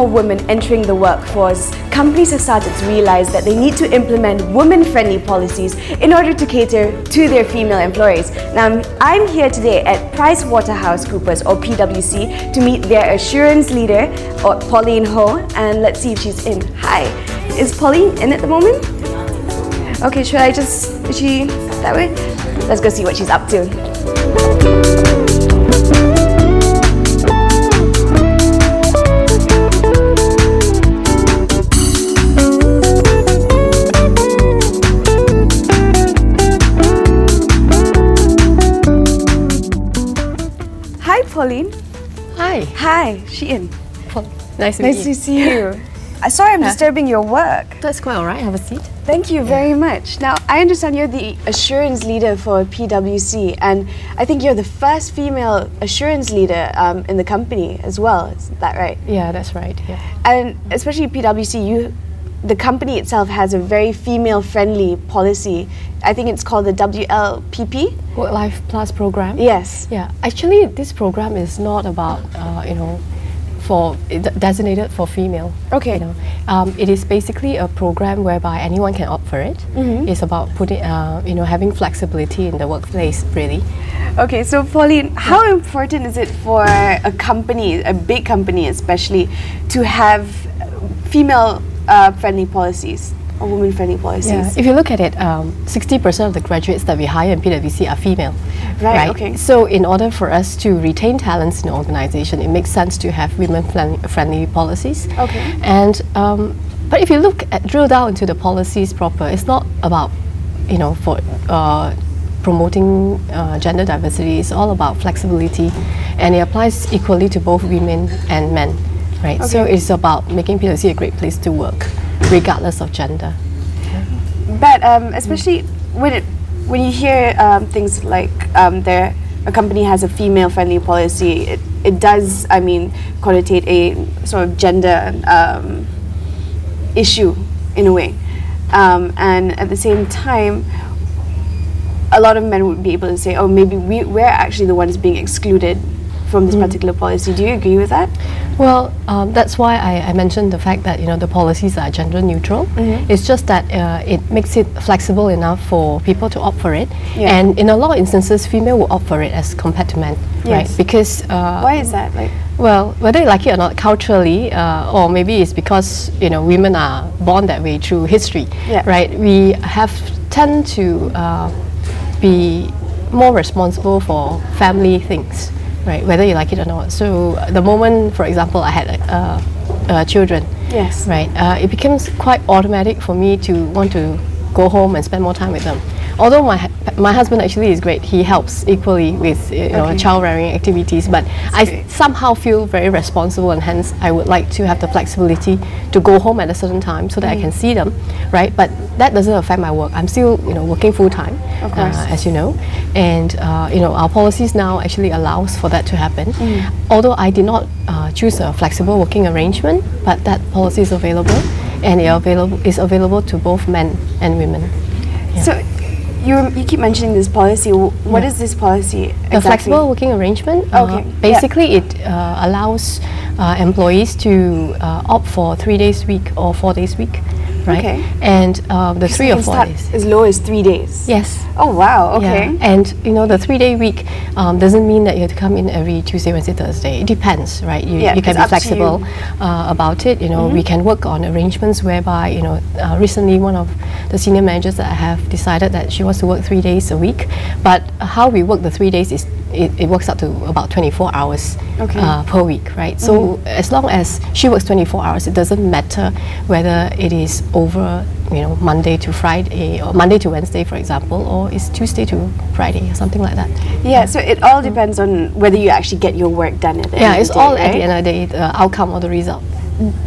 Women entering the workforce, companies have started to realize that they need to implement women-friendly policies in order to cater to their female employees. Now, I'm here today at PricewaterhouseCoopers, or PwC, to meet their assurance leader, Pauline Ho, and let's see if she's in. Hi, is Pauline in at the moment? Okay, should I just, is she that way? Let's go see what she's up to. Pauline. Hi. Hi, Shein. Nice to see you. Sorry I'm disturbing your work. That's quite alright, have a seat. Thank you very much. Now, I understand you're the assurance leader for PwC, and I think you're the first female assurance leader in the company as well, is that right? Yeah, that's right. Yeah. And especially PwC, the company itself has a very female-friendly policy. I think it's called the WLPP. Work Life Plus program. Yes. Yeah. Actually, this program is not about designated for female. Okay. It is basically a program whereby anyone can opt for it. Mm-hmm. It's about putting, having flexibility in the workplace, really. Okay. So, Pauline, how important is it for a company, a big company especially, to have female friendly policies or women-friendly policies? Yeah. If you look at it, 60% of the graduates that we hire in PwC are female. Right. Okay. So in order for us to retain talents in the organization, it makes sense to have women-friendly policies. Okay. And but if you drill down into the policies proper, it's not about promoting gender diversity. It's all about flexibility, and it applies equally to both women and men. Right, okay. So it's about making PwC a great place to work, regardless of gender. But especially when you hear things like a company has a female-friendly policy, it does, connotate a sort of gender issue in a way, and at the same time, a lot of men would be able to say, oh, maybe we're actually the ones being excluded from this particular policy. Do you agree with that? Well, that's why I mentioned the fact that the policies are gender neutral. Mm-hmm. It's just that it makes it flexible enough for people to opt for it, and in a lot of instances, female will opt for it as compared to men, right? Because why is that? Well, whether you like it or not, culturally, or maybe it's because women are born that way through history, right? We tend to be more responsible for family things. Right, whether you like it or not. So the moment, for example, I had children, yes, right, it becomes quite automatic for me to want to go home and spend more time with them. Although my husband actually is great, he helps equally with child rearing activities, but I somehow feel very responsible, and hence I would like to have the flexibility to go home at a certain time so that I can see them, right? But that doesn't affect my work. I'm still working full time, as you know, and our policies now actually allows for that to happen. Although I did not choose a flexible working arrangement, but that policy is available, and it is available to both men and women. Yeah. So you keep mentioning this policy. What is this policy exactly? The flexible working arrangement. Basically, it allows employees to opt for 3 days a week or 4 days a week, right? Okay. And the 3 or 4 days. As low as 3 days. Yes. Oh wow. Okay. Yeah. And the 3-day week doesn't mean that you have to come in every Tuesday, Wednesday, Thursday. It depends, right? You can be flexible about it. We can work on arrangements whereby recently one of the senior managers that I have decided that she wants to work 3 days a week, but how we work the 3 days is it works out to about 24 hours per week, right? So as long as she works 24 hours, it doesn't matter whether it is over Monday to Friday or Monday to Wednesday, for example, or it's Tuesday to Friday or something like that. Yeah, so it all depends on whether you actually get your work done at the end of the day. It's all at the end of the day, the outcome or the result.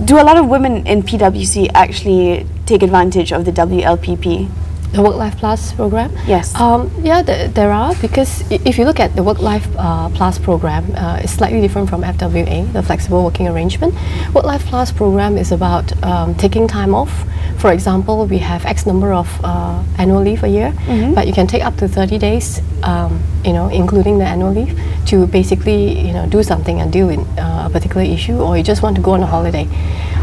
Do a lot of women in PwC actually take advantage of the WLPP? the Work-Life Plus program? Yes. Yeah, there are, because if you look at the Work-Life Plus program, it's slightly different from FWA, the Flexible Working Arrangement. Work-Life Plus program is about taking time off. For example, we have X number of annual leave a year, but you can take up to 30 days, including the annual leave, to basically, do something and deal with a particular issue, or you just want to go on a holiday.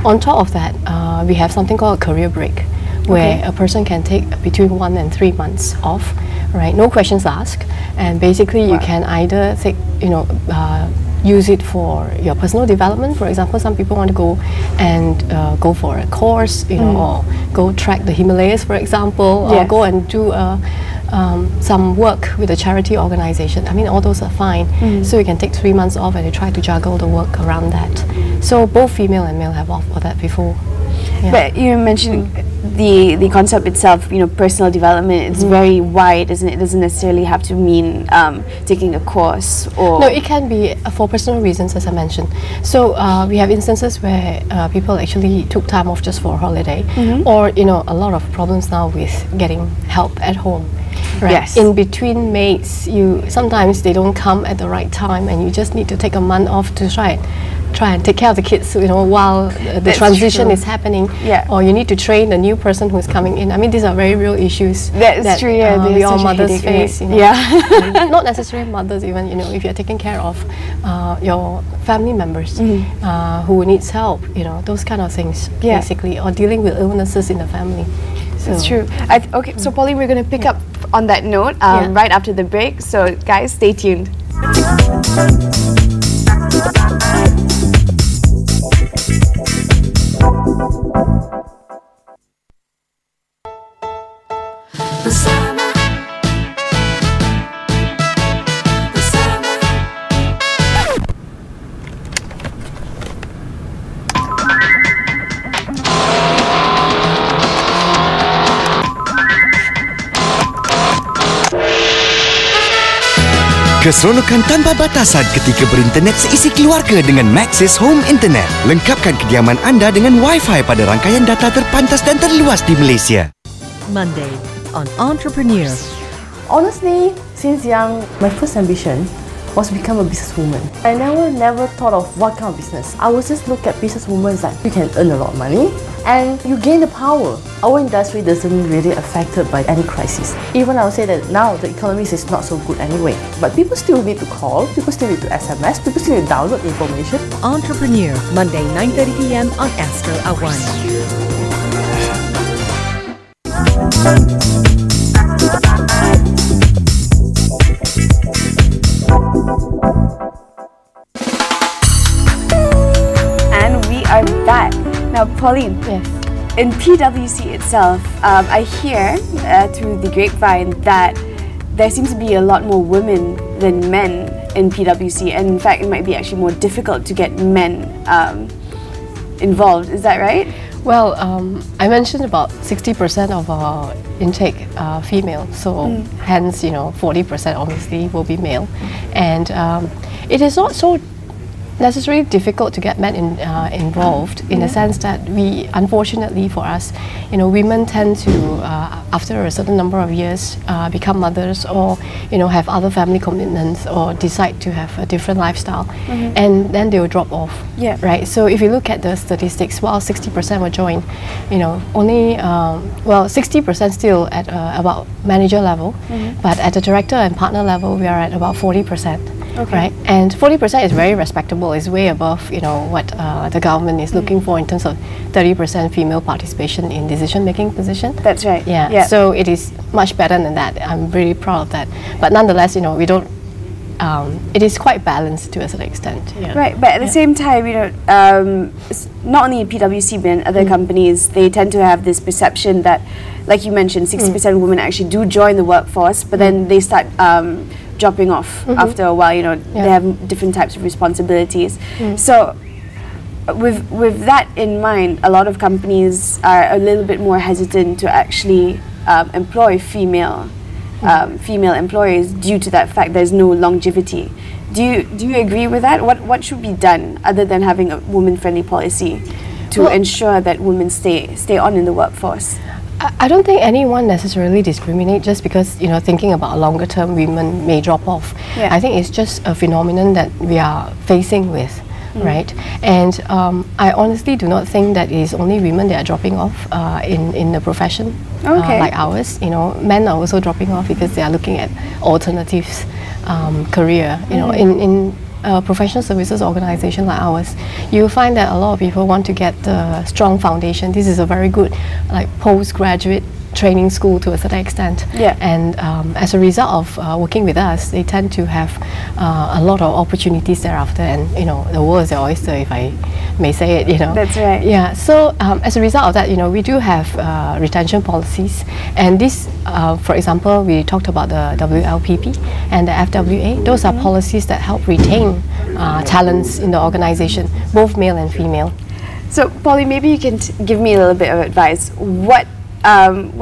On top of that, we have something called a career break, where a person can take between 1 and 3 months off, right? No questions asked, and basically you can either take, use it for your personal development. For example, some people want to go and go for a course, or go trek the Himalayas, for example, or go and do some work with a charity organization. I mean, all those are fine. So you can take 3 months off and you try to juggle the work around that. So both female and male have offered that before. Yeah. But you mentioned the concept itself, personal development, it's very wide, isn't it? It doesn't necessarily have to mean taking a course or... No, it can be for personal reasons, as I mentioned. So we have instances where people actually took time off just for a holiday, or, a lot of problems now with getting help at home. Right. Yes. In between mates, sometimes they don't come at the right time, and you just need to take a month off to try and take care of the kids, while the transition is happening. Yeah. Or you need to train the new person who's coming in. I mean, these are very real issues that true, yeah, we all mothers face. Yeah. Not necessarily mothers, even if you're taking care of your family members who needs help, those kind of things, basically, or dealing with illnesses in the family. So. That's true. Okay, so Pauline, we're going to pick up on that note right after the break. So, guys, stay tuned. Keseronokan tanpa batasan ketika berinternet seisi keluarga dengan Maxis Home Internet. Lengkapkan kediaman anda dengan Wi-Fi pada rangkaian data terpantas dan terluas di Malaysia. Monday on Entrepreneur. Honestly, since young, my first ambition was to become a businesswoman. I never thought of what kind of business. I would just look at businesswomen as like, you can earn a lot of money and you gain the power. Our industry doesn't really affected by any crisis. Even I would say that now the economy is not so good anyway. But people still need to call, people still need to SMS, people still need to download information. Entrepreneur, Monday 9:30 p.m. on Astro Awani. Back. Now, Pauline, yes. In PwC itself, I hear through the grapevine that there seems to be a lot more women than men in PwC, and in fact, it might be actually more difficult to get men involved. Is that right? Well, I mentioned about 60% of our intake are female, so hence, 40% obviously will be male, and it is not so necessarily difficult to get men involved in the sense that unfortunately for us, women tend to, after a certain number of years, become mothers or, have other family commitments or decide to have a different lifestyle, and then they will drop off. Yeah. Right. So if you look at the statistics, while 60% will join, only 60% still at about manager level, but at the director and partner level, we are at about 40%. Okay. Right, and 40% is very respectable. It's way above, what the government is looking for in terms of 30% female participation in decision-making position. That's right. Yeah. So it is much better than that. I'm really proud of that. But nonetheless, we don't. It is quite balanced to a certain extent. Yeah. Right, but at the same time, not only in PwC but in other companies, they tend to have this perception that, like you mentioned, 60% of women actually do join the workforce, but then they start dropping off after a while. They have different types of responsibilities. So with that in mind, a lot of companies are a little bit more hesitant to actually employ female employees due to that fact there's no longevity. Do you agree with that? What should be done other than having a woman-friendly policy to ensure that women stay on in the workforce? I don't think anyone necessarily discriminate just because, you know, thinking about longer term women may drop off. Yeah. I think it's just a phenomenon that we are facing with. Right, and I honestly do not think that it is only women that are dropping off in the profession like ours. You know, men are also dropping off because they are looking at alternatives career. You know, in a professional services organisation like ours, you find that a lot of people want to get a strong foundation. This is a very good, like, postgraduate training school to a certain extent. Yeah. And as a result of working with us, they tend to have a lot of opportunities thereafter. And, you know, the world is their oyster, if I may say it, you know. That's right. Yeah. So as a result of that, you know, we do have retention policies. And this, for example, we talked about the WLPP and the FWA. Those are policies that help retain talents in the organisation, both male and female. So, Pauline, maybe you can give me a little bit of advice. What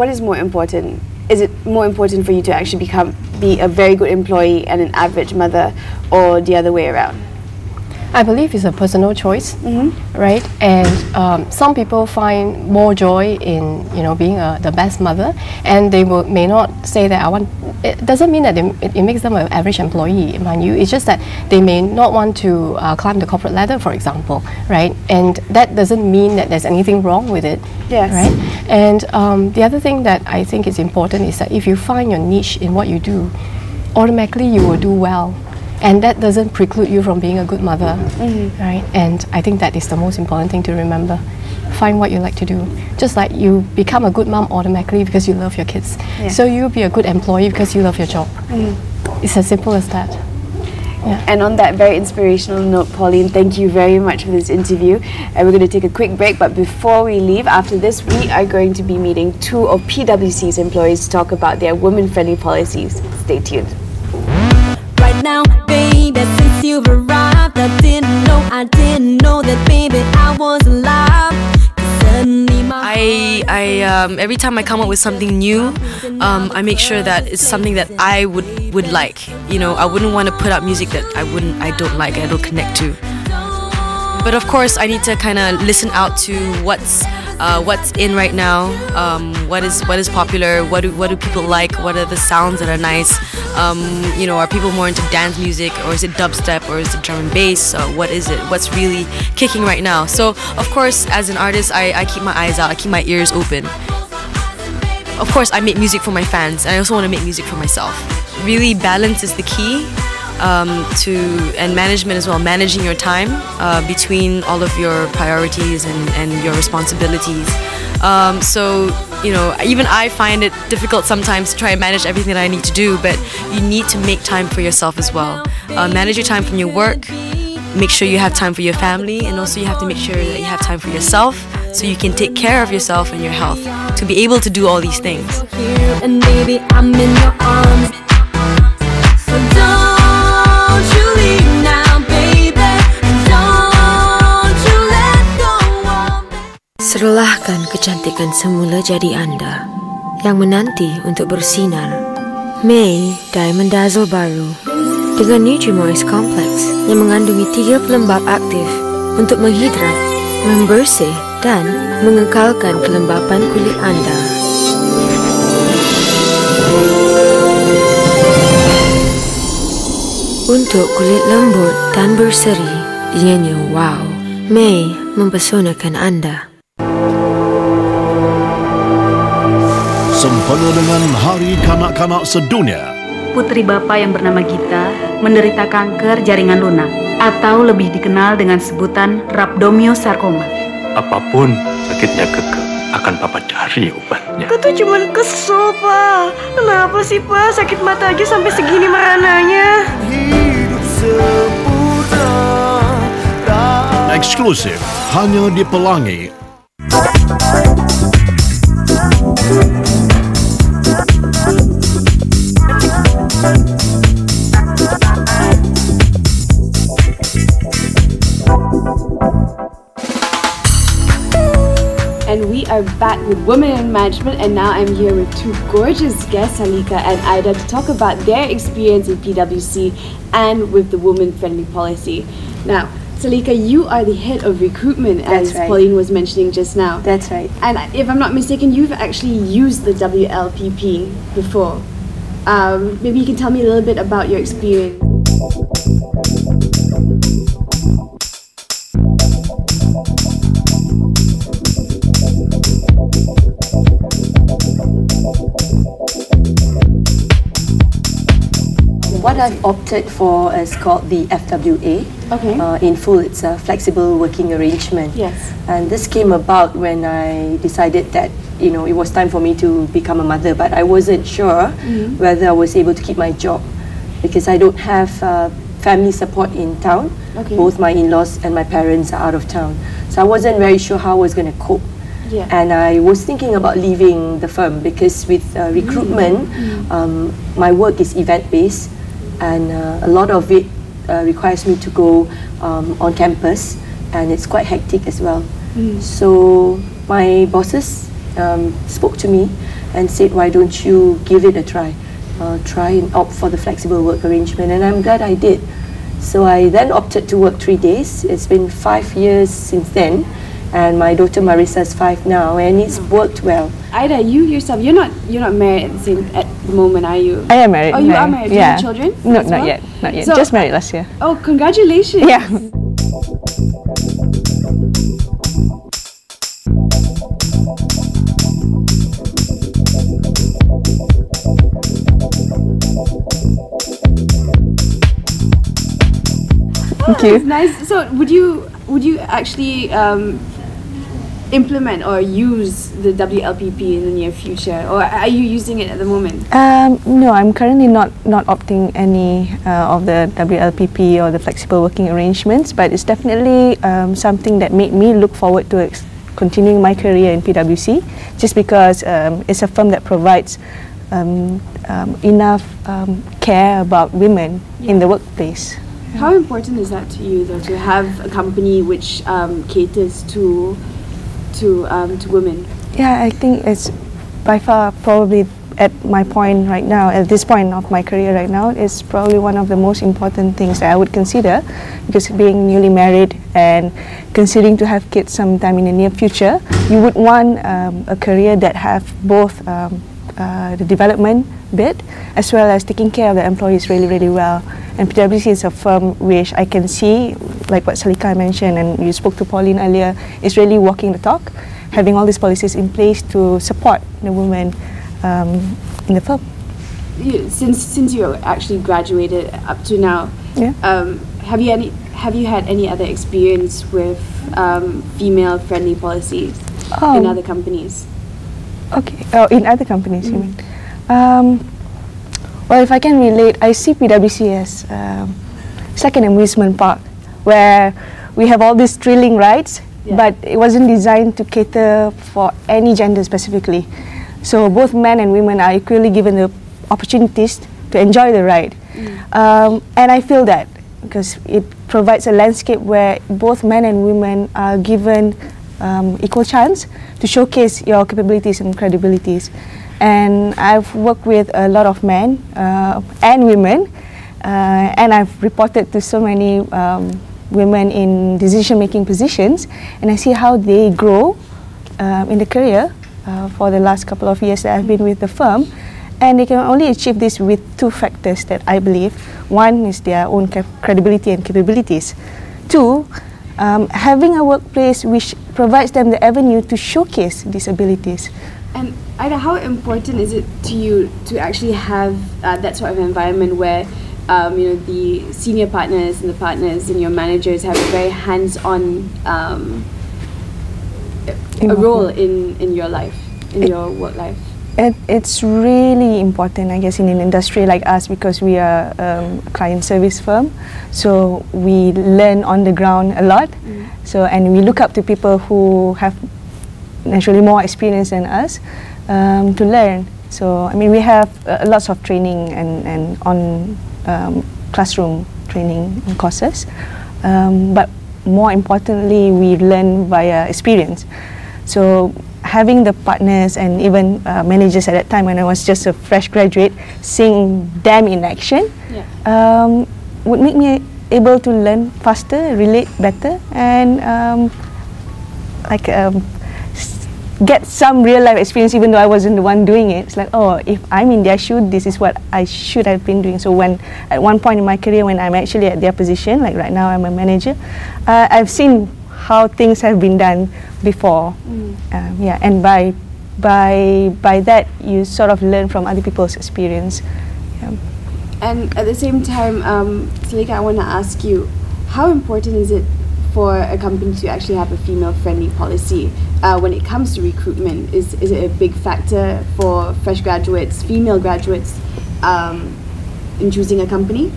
is more important? Is it more important for you to actually be a very good employee and an average mother, or the other way around? I believe it's a personal choice, right? And some people find more joy in, you know, being the best mother, and they may not say that I want. It doesn't mean that it makes them an average employee, mind you. It's just that they may not want to climb the corporate ladder, for example, right? And that doesn't mean that there's anything wrong with it, yes. right? And the other thing that I think is important is that if you find your niche in what you do, automatically you will do well. And that doesn't preclude you from being a good mother, right? And I think that is the most important thing to remember. Find what you like to do. Just like you become a good mom automatically because you love your kids. Yeah. So you'll be a good employee because you love your job. It's as simple as that. Yeah. And on that very inspirational note, Pauline, thank you very much for this interview. And we're going to take a quick break, but before we leave, after this, we are going to be meeting 2 of PwC's employees to talk about their women-friendly policies. Stay tuned. Right now, baby, since you've arrived, I didn't know that, baby, I was alive. Every time I come up with something new, I make sure that it's something that I would like. You know, I wouldn't want to put out music that I don't like, I don't connect to. But of course, I need to kind of listen out to what's in right now, what is popular, what do people like, what are the sounds that are nice. You know, are people more into dance music, or is it dubstep, or is it drum and bass? What is it? What's really kicking right now? So of course, as an artist, I keep my eyes out, I keep my ears open. Of course, I make music for my fans, and I also want to make music for myself. Really, balance is the key. And management as well, managing your time between all of your priorities and your responsibilities. So, you know, even I find it difficult sometimes to try and manage everything that I need to do, but you need to make time for yourself as well. Manage your time from your work, make sure you have time for your family, and also you have to make sure that you have time for yourself so you can take care of yourself and your health to be able to do all these things. And baby, I'm in your arms. So don't you leave now, baby. Don't you let go of me. Serlahkan kecantikan semula jadi anda yang menanti untuk bersinar. May Diamond Dazzle baru dengan Nutri-Moist Complex yang mengandungi 3 pelembab aktif untuk menghidrat, membersih dan mengekalkan kelembapan kulit anda. Untuk kulit lembut dan berseri, ianya wow. May mempesonakan anda. Sempena dengan Hari Kanak-Kanak Sedunia, putri bapa yang bernama Gita menderita kanker jaringan lunak atau lebih dikenal dengan sebutan rhabdomyosarcoma. Apapun sakitnya Keke, akan Papa cari obatnya. Aku tuh cuman kesel, Pak. Kenapa sih, Pak? Sakit mata aja sampai segini merananya. Eksklusif hanya di Pelangi. And we are back with Women in Management, and now I'm here with 2 gorgeous guests, Salika and Aida, to talk about their experience in PwC and with the women-friendly policy. Now, Salika, you are the head of recruitment, as Pauline was mentioning just now. That's right. And if I'm not mistaken, you've actually used the WLPP before. Maybe you can tell me a little bit about your experience. What I've opted for is called the FWA. Okay. In full, it's a flexible working arrangement. Yes. And this came about when I decided that it was time for me to become a mother, but I wasn't sure whether I was able to keep my job because I don't have family support in town. Okay. Both my in-laws and my parents are out of town, so I wasn't very sure how I was going to cope. Yeah. And I was thinking about leaving the firm because with recruitment, my work is event-based. And a lot of it requires me to go on campus, and it's quite hectic as well. So my bosses spoke to me and said, why don't you give it a try? Try and opt for the flexible work arrangement, and I'm glad I did. So I then opted to work 3 days. It's been 5 years since then, and my daughter Marissa is 5 now, and it's worked well. Aida, you yourself, you're not married at the moment, are you? I am married. Oh, you are married. Do you have children? No, not yet. Not yet. So, just married last year. Oh, congratulations. Yeah. Thank you. That's nice. So, would you actually implement or use the WLPP in the near future, or are you using it at the moment? No, I'm currently not opting any of the WLPP or the flexible working arrangements, but it's definitely something that made me look forward to continuing my career in PwC, just because it's a firm that provides enough care about women in the workplace. How important is that to you, though, to have a company which caters to women? Yeah, I think it's by far probably at my point right now, at this point of my career right now, is probably one of the most important things that I would consider, because being newly married and considering to have kids sometime in the near future, you would want a career that have both the development bit as well as taking care of the employees really, really well. And PwC is a firm which I can see, like what Salika mentioned and you spoke to Pauline earlier, is really walking the talk, having all these policies in place to support the women in the firm. Since you actually graduated up to now, have you had any other experience with female-friendly policies in other companies? Okay, in other companies, you mean? Well, if I can relate, I see PwC as it's like an amusement park where we have all these thrilling rides, but it wasn't designed to cater for any gender specifically. So both men and women are equally given the opportunities to enjoy the ride. And I feel that because it provides a landscape where both men and women are given equal chance to showcase your capabilities and credibilities. And I've worked with a lot of men and women, and I've reported to so many women in decision-making positions, and I see how they grow in the career for the last couple of years that I've been with the firm. And they can only achieve this with two factors that I believe. One is their own credibility and capabilities. Two, having a workplace which provides them the avenue to showcase these abilities. And Aida, how important is it to you to actually have that sort of environment where the senior partners and the partners and your managers have a very hands-on a role in your life, in your work life? It's really important, I guess, in an industry like us, because we are a client service firm. So we learn on the ground a lot. So, and we look up to people who have naturally more experience than us to learn. So, I mean, we have lots of training and on classroom training and courses. But more importantly, we learn via experience. So, having the partners and even managers at that time when I was just a fresh graduate, seeing them in action would make me able to learn faster, relate better, and get some real life experience even though I wasn't the one doing it. It's like, oh, if I'm in their shoe, this is what I should have been doing. So when at one point in my career when I'm actually at their position, like right now I'm a manager, I've seen how things have been done before. Yeah, and by that you sort of learn from other people's experience. Yeah. And at the same time, Salika, I want to ask you, how important is it for a company to actually have a female-friendly policy when it comes to recruitment? Is it a big factor for fresh graduates, female graduates, in choosing a company?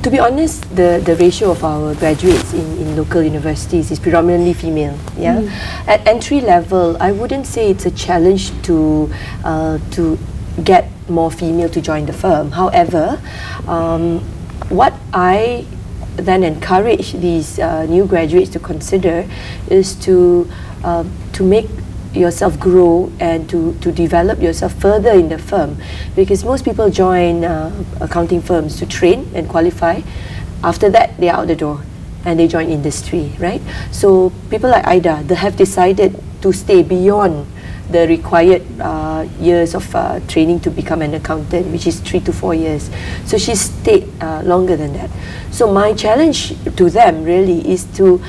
To be honest, the ratio of our graduates in local universities is predominantly female. Yeah, at entry level, I wouldn't say it's a challenge to get more female to join the firm. However, what I then encourage these new graduates to consider is to make yourself grow and to develop yourself further in the firm, because most people join accounting firms to train and qualify. After that, they are out the door and they join industry, right? So people like Aida, they have decided to stay beyond the required years of training to become an accountant, which is 3 to 4 years. So she stayed longer than that. So my challenge to them really is to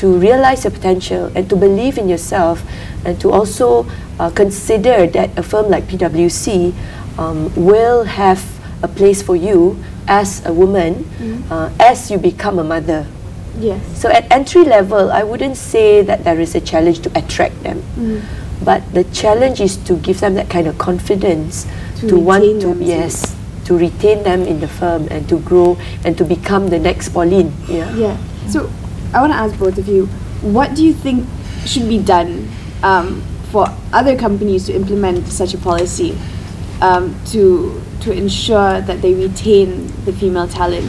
realize your potential and to believe in yourself, and to also consider that a firm like PwC will have a place for you as a woman as you become a mother. Yes. So at entry level, I wouldn't say that there is a challenge to attract them. But the challenge is to give them that kind of confidence to want to, yes, to retain them in the firm and to grow and to become the next Pauline. Yeah. Yeah. So I want to ask both of you, what do you think should be done for other companies to implement such a policy to ensure that they retain the female talent?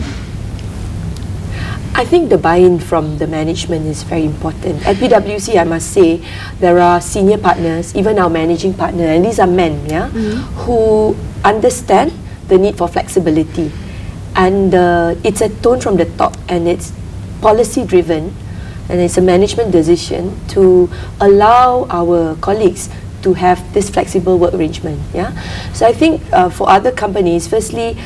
I think the buy-in from the management is very important. At PwC, I must say, there are senior partners, even our managing partner, and these are men, yeah, who understand the need for flexibility. And it's a tone from the top, and it's policy-driven, and it's a management decision to allow our colleagues to have this flexible work arrangement. Yeah, so I think for other companies, firstly,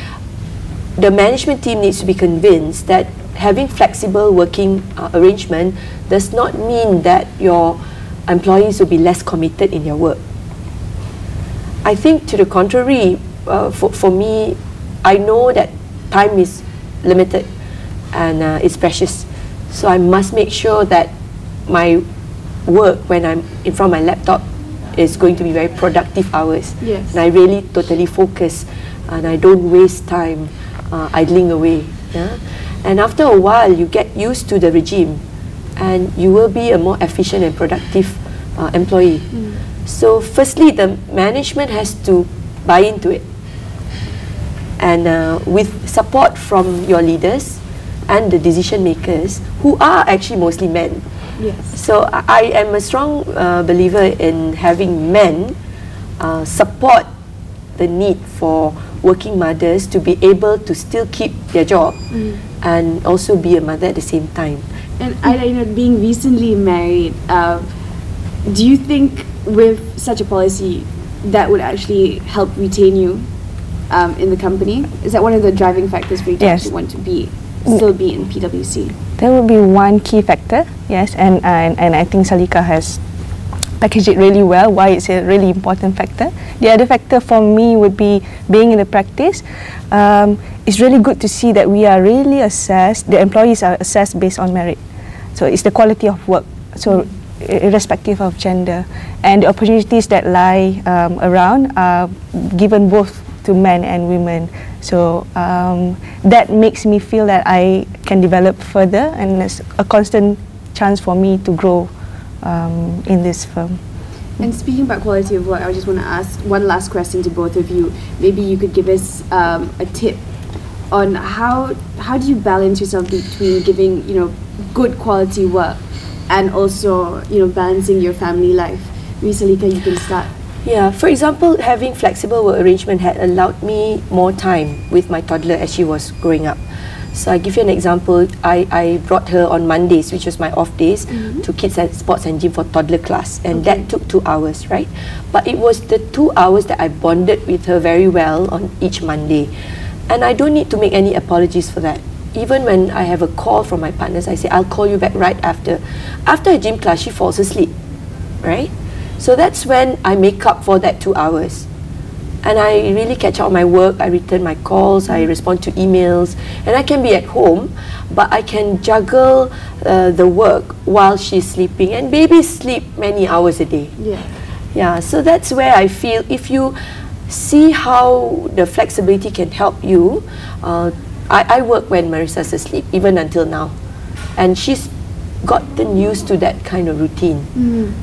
the management team needs to be convinced that having flexible working arrangement does not mean that your employees will be less committed in their work. I think to the contrary, for me, I know that time is limited and it's precious. So I must make sure that my work when I'm in front of my laptop is going to be very productive hours. Yes. And I really totally focus and I don't waste time idling away. Yeah? And after a while, you get used to the regime and you will be a more efficient and productive employee. So firstly, the management has to buy into it. And with support from your leaders and the decision makers, who are actually mostly men. Yes. So I am a strong believer in having men support the need for working mothers to be able to still keep their job and also be a mother at the same time. And Aida, you know, being recently married, do you think with such a policy that would actually help retain you in the company? Is that one of the driving factors for you to actually want to still be in PwC? That would be one key factor, yes, and I think Salika has packaged it really well, why it's a really important factor. The other factor for me would be being in the practice. It's really good to see that we are really assessed, the employees are assessed based on merit. So it's the quality of work, so irrespective of gender. And the opportunities that lie around are given both to men and women. So that makes me feel that I can develop further, and it's a constant chance for me to grow in this firm. And speaking about quality of work, I just want to ask one last question to both of you. Maybe you could give us a tip on how do you balance yourself between giving, you know, good quality work and also, you know, balancing your family life. Maybe Salika, you can start. Yeah, for example, having flexible work arrangement had allowed me more time with my toddler as she was growing up. So I give you an example. I brought her on Mondays, which was my off days, to kids and sports and gym for toddler class, and that took 2 hours, right? But it was the 2 hours that I bonded with her very well on each Monday, and I don't need to make any apologies for that. Even when I have a call from my partners, I say, I'll call you back right after. After a gym class, she falls asleep, right? So that's when I make up for that 2 hours. And I really catch up on my work, I return my calls, I respond to emails, and I can be at home, but I can juggle the work while she's sleeping. And babies sleep many hours a day. Yeah, so that's where I feel if you see how the flexibility can help you. I work when Marissa's asleep, even until now. And she's gotten used to that kind of routine.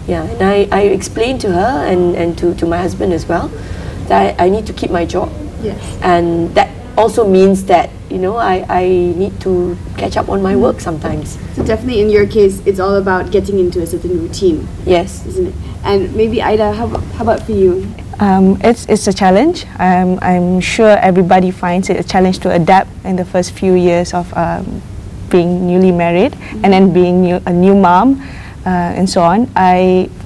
Yeah, and I explained to her and to my husband as well that I need to keep my job. Yes. And that also means that, you know, I need to catch up on my work sometimes. So definitely in your case, it's all about getting into a certain routine. Yes. Isn't it? And maybe Aida, how about for you? It's a challenge. I'm sure everybody finds it a challenge to adapt in the first few years of being newly married and then being a new mom and so on.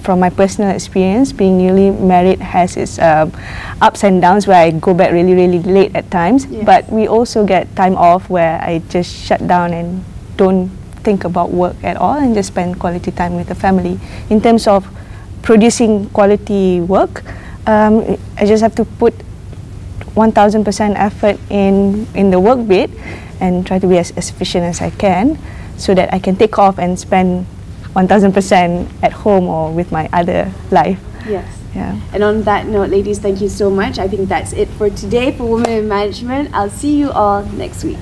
From my personal experience, being newly married has its ups and downs where I go back really, really late at times. But we also get time off where I just shut down and don't think about work at all and just spend quality time with the family. In terms of producing quality work, I just have to put 1000% effort in the work bit and try to be as efficient as I can so that I can take off and spend 1000% at home or with my other life. Yes. Yeah. And on that note, ladies, thank you so much. I think that's it for today for Women in Management. I'll see you all next week.